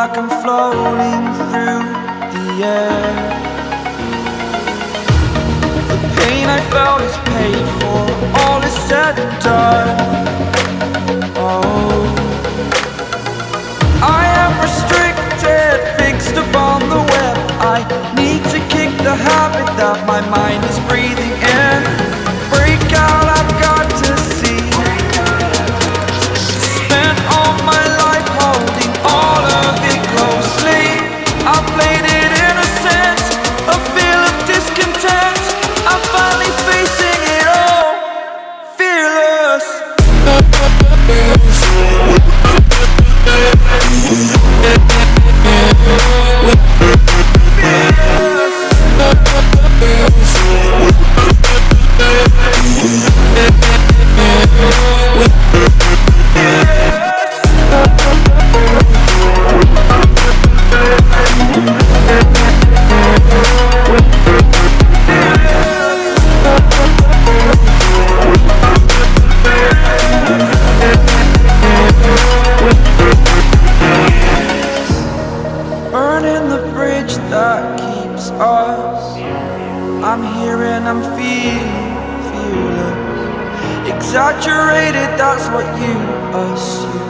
like I'm floating through the air. The pain I felt is paid for, all is said and done. Oh, I am restricted, fixed upon the web. I need to kick the habit that my mind is breathing in. Break out, I've got to see. Spent all my life holding all of it closely. I played it innocent, a feel of discontent. I'm finally facing it all, fearless. Burning the bridge that keeps us. I'm here and I'm feeling fearless. Exaggerated, that's what you assume.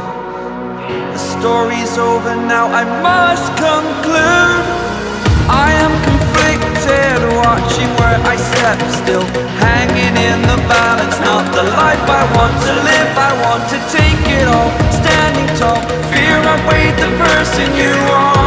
The story's over now, I must conclude. I am conflicted, watching where I step still, hanging in the balance. Not the life I want to live, I want to take it all. Standing tall, fear I weighed the person you are.